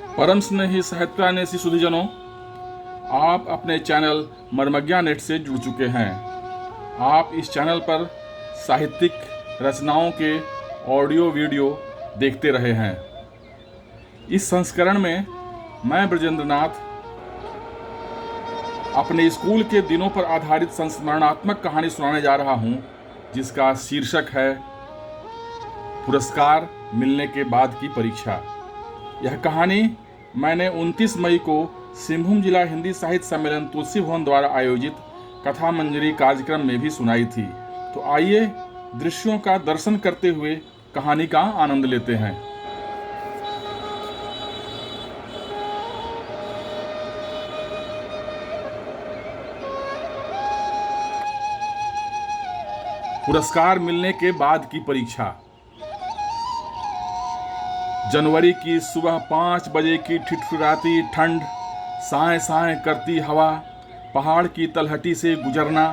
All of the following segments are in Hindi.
परम स्नेही साहित्यान्वेषी सुधीजनों, आप अपने चैनल मर्मज्ञा नेट से जुड़ चुके हैं। आप इस चैनल पर साहित्यिक रचनाओं के ऑडियो वीडियो देखते रहे हैं। इस संस्करण में मैं ब्रजेंद्र नाथ अपने स्कूल के दिनों पर आधारित संस्मरणात्मक कहानी सुनाने जा रहा हूं, जिसका शीर्षक है पुरस्कार मिलने के बाद की परीक्षा। यह कहानी मैंने 29 मई को सिंहभूम जिला हिंदी साहित्य सम्मेलन तुलसी भवन द्वारा आयोजित कथा मंजरी कार्यक्रम में भी सुनाई थी। तो आइए दृश्यों का दर्शन करते हुए कहानी का आनंद लेते हैं। पुरस्कार मिलने के बाद की परीक्षा। जनवरी की सुबह 5 बजे की ठिठुराती ठंड, साए साए करती हवा, पहाड़ की तलहटी से गुजरना।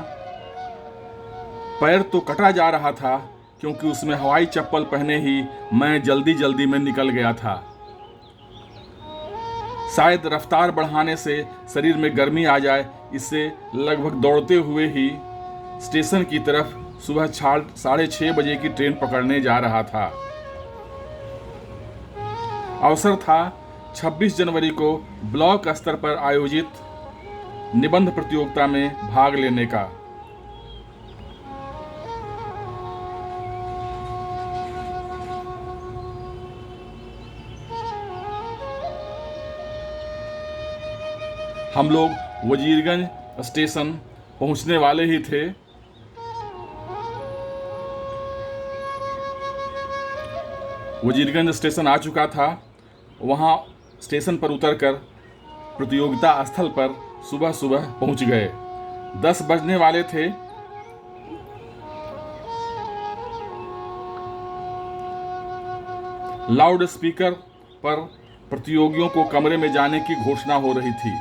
पैर तो कटा जा रहा था क्योंकि उसमें हवाई चप्पल पहने ही मैं जल्दी जल्दी में निकल गया था। शायद रफ्तार बढ़ाने से शरीर में गर्मी आ जाए, इससे लगभग दौड़ते हुए ही स्टेशन की तरफ सुबह 6:30 बजे की ट्रेन पकड़ने जा रहा था। अवसर था 26 जनवरी को ब्लॉक स्तर पर आयोजित निबंध प्रतियोगिता में भाग लेने का। हम लोग वजीरगंज स्टेशन पहुंचने वाले ही थे। वजीरगंज स्टेशन आ चुका था। वहां स्टेशन पर उतरकर प्रतियोगिता स्थल पर सुबह सुबह पहुंच गए। 10 बजने वाले थे। लाउड स्पीकर पर प्रतियोगियों को कमरे में जाने की घोषणा हो रही थी।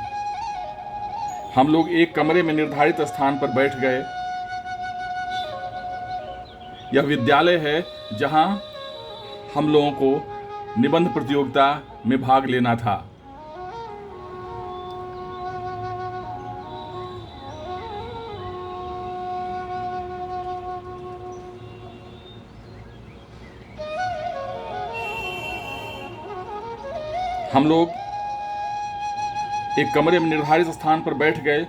हम लोग एक कमरे में निर्धारित स्थान पर बैठ गए। यह विद्यालय है जहां हम लोगों को निबंध प्रतियोगिता में भाग लेना था। हम लोग एक कमरे में निर्धारित स्थान पर बैठ गए।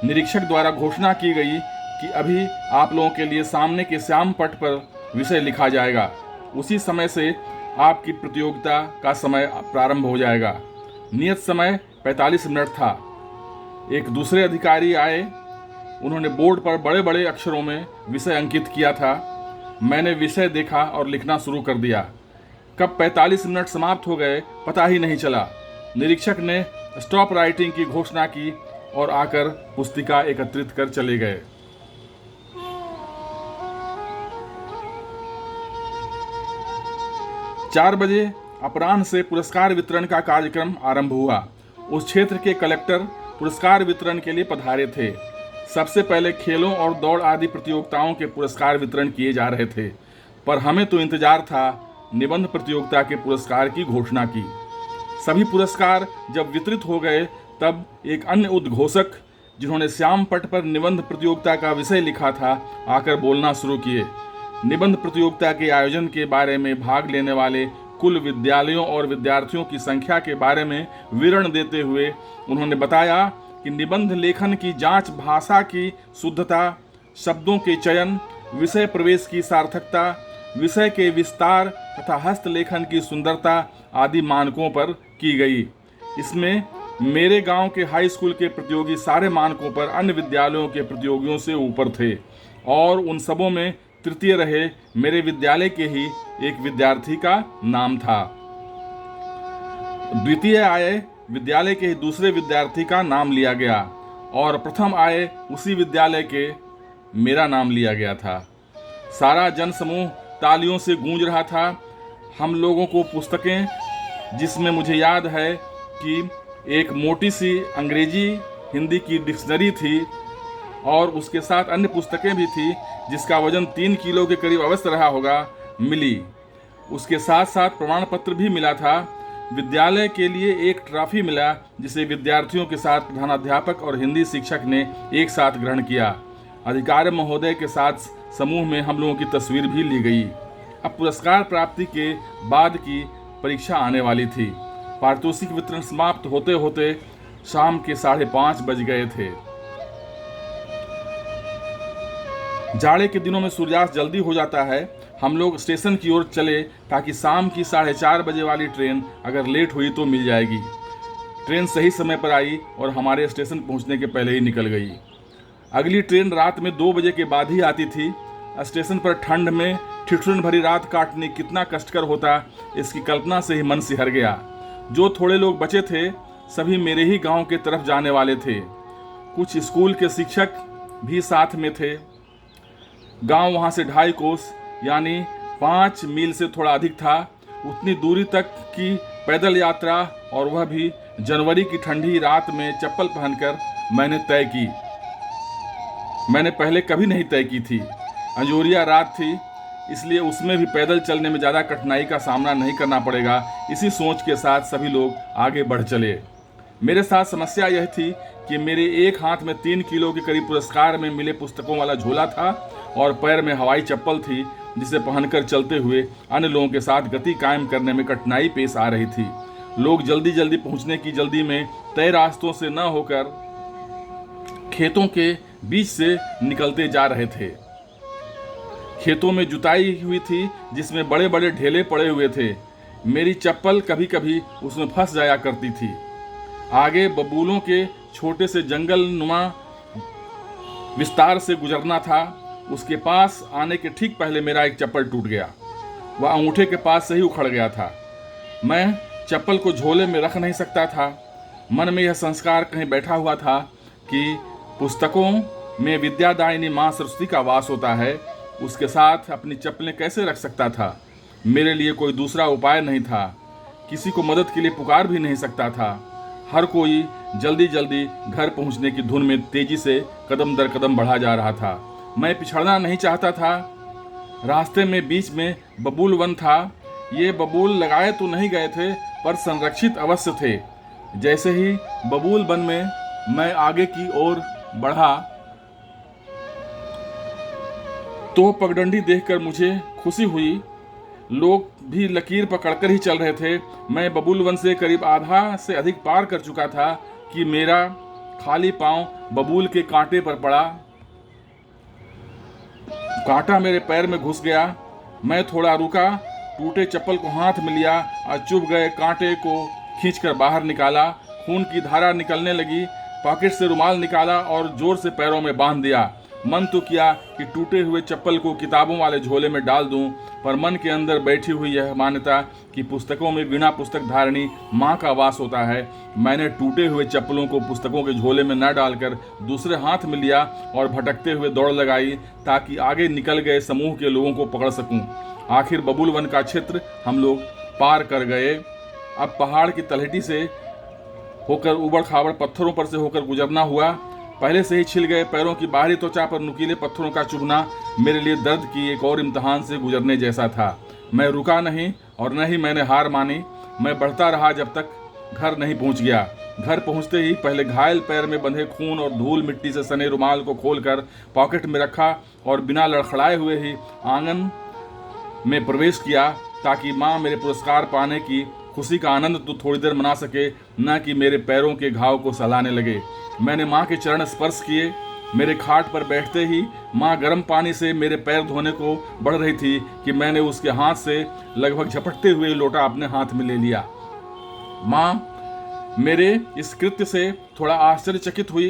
निरीक्षक द्वारा घोषणा की गई कि अभी आप लोगों के लिए सामने के श्याम पट पर विषय लिखा जाएगा। उसी समय से आपकी प्रतियोगिता का समय प्रारंभ हो जाएगा। नियत समय 45 मिनट था। एक दूसरे अधिकारी आए। उन्होंने बोर्ड पर बड़े बड़े अक्षरों में विषय अंकित किया था। मैंने विषय देखा और लिखना शुरू कर दिया। कब 45 मिनट समाप्त हो गए पता ही नहीं चला। निरीक्षक ने स्टॉप राइटिंग की घोषणा की और आकर पुस्तिका एकत्रित कर चले गए। चार बजे अपराह्न से पुरस्कार वितरण का कार्यक्रम आरंभ हुआ। उस क्षेत्र के कलेक्टर पुरस्कार वितरण के लिए पधारे थे। सबसे पहले खेलों और दौड़ आदि प्रतियोगिताओं के पुरस्कार वितरण किए जा रहे थे, पर हमें तो इंतजार था निबंध प्रतियोगिता के पुरस्कार की घोषणा की। सभी पुरस्कार जब वितरित हो गए तब एक अन्य उद्घोषक, जिन्होंने श्याम पट पर निबंध प्रतियोगिता का विषय लिखा था, आकर बोलना शुरू किए। निबंध प्रतियोगिता के आयोजन के बारे में, भाग लेने वाले कुल विद्यालयों और विद्यार्थियों की संख्या के बारे में विवरण देते हुए उन्होंने बताया कि निबंध लेखन की जांच भाषा की शुद्धता, शब्दों के चयन, विषय प्रवेश की सार्थकता, विषय के विस्तार तथा हस्तलेखन की सुंदरता आदि मानकों पर की गई। इसमें मेरे गांव के हाई स्कूल के प्रतियोगी सारे मानकों पर अन्य विद्यालयों के प्रतियोगियों से ऊपर थे और उन सबों में तृतीय रहे मेरे विद्यालय के ही एक विद्यार्थी का नाम था। द्वितीय आए विद्यालय के दूसरे विद्यार्थी का नाम लिया गया और प्रथम आए उसी विद्यालय के मेरा नाम लिया गया था। सारा जनसमूह तालियों से गूंज रहा था। हम लोगों को पुस्तकें, जिसमें मुझे याद है कि एक मोटी सी अंग्रेजी हिंदी की डिक्शनरी थी और उसके साथ अन्य पुस्तकें भी थी जिसका वजन 3 किलो के करीब अवश्य रहा होगा, मिली। उसके साथ साथ प्रमाण पत्र भी मिला था। विद्यालय के लिए एक ट्रॉफी मिला, जिसे विद्यार्थियों के साथ प्रधानाध्यापक और हिंदी शिक्षक ने एक साथ ग्रहण किया। अधिकारी महोदय के साथ समूह में हम लोगों की तस्वीर भी ली गई। अब पुरस्कार प्राप्ति के बाद की परीक्षा आने वाली थी। पारितोषिक वितरण समाप्त होते होते शाम के 5:30 बज गए थे। जाड़े के दिनों में सूर्यास्त जल्दी हो जाता है। हम लोग स्टेशन की ओर चले ताकि शाम की 4:30 बजे वाली ट्रेन अगर लेट हुई तो मिल जाएगी। ट्रेन सही समय पर आई और हमारे स्टेशन पहुंचने के पहले ही निकल गई। अगली ट्रेन रात में 2 बजे के बाद ही आती थी। स्टेशन पर ठंड में ठिठुरन भरी रात काटनी कितना कष्टकर होता, इसकी कल्पना से ही मन सिहर गया। जो थोड़े लोग बचे थे सभी मेरे ही गांव के तरफ जाने वाले थे। कुछ स्कूल के शिक्षक भी साथ में थे। गांव वहां से 2.5 कोस यानी 5 मील से थोड़ा अधिक था। उतनी दूरी तक की पैदल यात्रा, और वह भी जनवरी की ठंडी रात में चप्पल पहनकर मैंने तय की। मैंने पहले कभी नहीं तय की थी। अंजोरिया रात थी, इसलिए उसमें भी पैदल चलने में ज़्यादा कठिनाई का सामना नहीं करना पड़ेगा। इसी सोच के साथ सभी लोग आगे बढ़ चले। मेरे साथ समस्या यह थी कि मेरे एक हाथ में 3 किलो के करीब पुरस्कार में मिले पुस्तकों वाला झोला था और पैर में हवाई चप्पल थी, जिसे पहनकर चलते हुए अन्य लोगों के साथ गति कायम करने में कठिनाई पेश आ रही थी। लोग जल्दी जल्दी पहुंचने की जल्दी में तय रास्तों से न होकर खेतों के बीच से निकलते जा रहे थे। खेतों में जुताई हुई थी, जिसमें बड़े बड़े ढेले पड़े हुए थे। मेरी चप्पल कभी कभी उसमें फंस जाया करती थी। आगे बबूलों के छोटे से जंगल नुमा विस्तार से गुजरना था। उसके पास आने के ठीक पहले मेरा एक चप्पल टूट गया। वह अंगूठे के पास से ही उखड़ गया था। मैं चप्पल को झोले में रख नहीं सकता था। मन में यह संस्कार कहीं बैठा हुआ था कि पुस्तकों में विद्यादायिनी माँ सरस्वती का वास होता है। उसके साथ अपनी चप्पलें कैसे रख सकता था? मेरे लिए कोई दूसरा उपाय नहीं था। किसी को मदद के लिए पुकार भी नहीं सकता था। हर कोई जल्दी जल्दी घर पहुंचने की धुन में तेजी से कदम दर कदम बढ़ा जा रहा था। मैं पिछड़ना नहीं चाहता था। रास्ते में बीच में बबूल वन था। ये बबूल लगाए तो नहीं गए थे, पर संरक्षित अवश्य थे। जैसे ही बबूल वन में मैं आगे की ओर बढ़ा तो पगडंडी देखकर मुझे खुशी हुई। लोग भी लकीर पकड़कर ही चल रहे थे। मैं बबूल वन से करीब आधा से अधिक पार कर चुका था कि मेरा खाली पांव बबूल के कांटे पर पड़ा। कांटा मेरे पैर में घुस गया। मैं थोड़ा रुका, टूटे चप्पल को हाथ में लिया और चुभ गए कांटे को खींचकर बाहर निकाला। खून की धारा निकलने लगी। पॉकेट से रुमाल निकाला और जोर से पैरों में बांध दिया। मन तो किया कि टूटे हुए चप्पल को किताबों वाले झोले में डाल दूं, पर मन के अंदर बैठी हुई यह मान्यता कि पुस्तकों में बिना पुस्तक धारणी माँ का वास होता है। मैंने टूटे हुए चप्पलों को पुस्तकों के झोले में न डालकर दूसरे हाथ में लिया और भटकते हुए दौड़ लगाई, ताकि आगे निकल गए समूह के लोगों को पकड़ सकूं। आखिर बबूल वन का क्षेत्र हम लोग पार कर गए। अब पहाड़ की तलहटी से होकर उबड़ खाबड़ पत्थरों पर से होकर गुजरना हुआ। पहले से ही छिल गए पैरों की बाहरी त्वचा पर नुकीले पत्थरों का चुभना मेरे लिए दर्द की एक और इम्तिहान से गुजरने जैसा था। मैं रुका नहीं और न ही मैंने हार मानी। मैं बढ़ता रहा जब तक घर नहीं पहुंच गया। घर पहुंचते ही पहले घायल पैर में बंधे खून और धूल मिट्टी से सने रुमाल को खोलकर पॉकेट में रखा और बिना लड़खड़ाए हुए ही आंगन में प्रवेश किया, ताकि माँ मेरे पुरस्कार पाने की खुशी का आनंद तो थोड़ी देर मना सके, न कि मेरे पैरों के घाव को सहलाने लगे। मैंने माँ के चरण स्पर्श किए। मेरे खाट पर बैठते ही माँ गर्म पानी से मेरे पैर धोने को बढ़ रही थी कि मैंने उसके हाथ से लगभग झपटते हुए लोटा अपने हाथ में ले लिया। माँ मेरे इस कृत्य से थोड़ा आश्चर्यचकित हुई,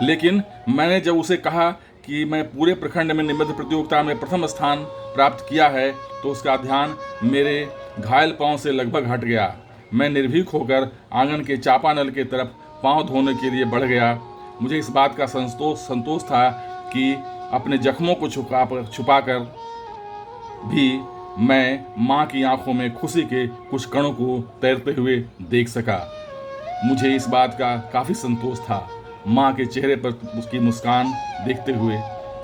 लेकिन मैंने जब उसे कहा कि मैं पूरे प्रखंड में निबंध प्रतियोगिता में प्रथम स्थान प्राप्त किया है, तो उसका ध्यान मेरे घायल पांव से लगभग हट गया। मैं निर्भीक होकर आंगन के चापानल के तरफ पांव धोने के लिए बढ़ गया। मुझे इस बात का संतोष था कि अपने जख्मों को छुपाकर भी मैं माँ की आंखों में खुशी के कुछ कणों को तैरते हुए देख सका। मुझे इस बात का काफ़ी संतोष था। माँ के चेहरे पर उसकी मुस्कान देखते हुए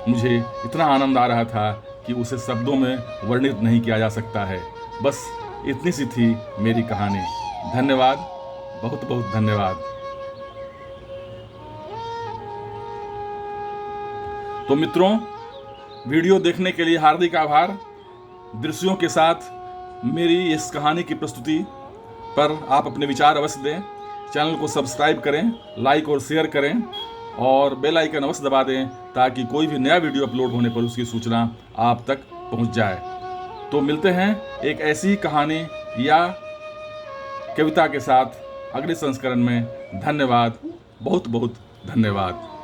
मुझे इतना आनंद आ रहा था कि उसे शब्दों में वर्णित नहीं किया जा सकता है। बस इतनी सी थी मेरी कहानी। धन्यवाद, बहुत बहुत धन्यवाद। तो मित्रों, वीडियो देखने के लिए हार्दिक आभार। दृश्यों के साथ मेरी इस कहानी की प्रस्तुति पर आप अपने विचार अवश्य दें। चैनल को सब्सक्राइब करें, लाइक और शेयर करें और बेल आइकन अवश्य दबा दें ताकि कोई भी नया वीडियो अपलोड होने पर उसकी सूचना आप तक पहुंच जाए। तो मिलते हैं एक ऐसी ही कहानी या कविता के साथ अगले संस्करण में। धन्यवाद, बहुत बहुत धन्यवाद।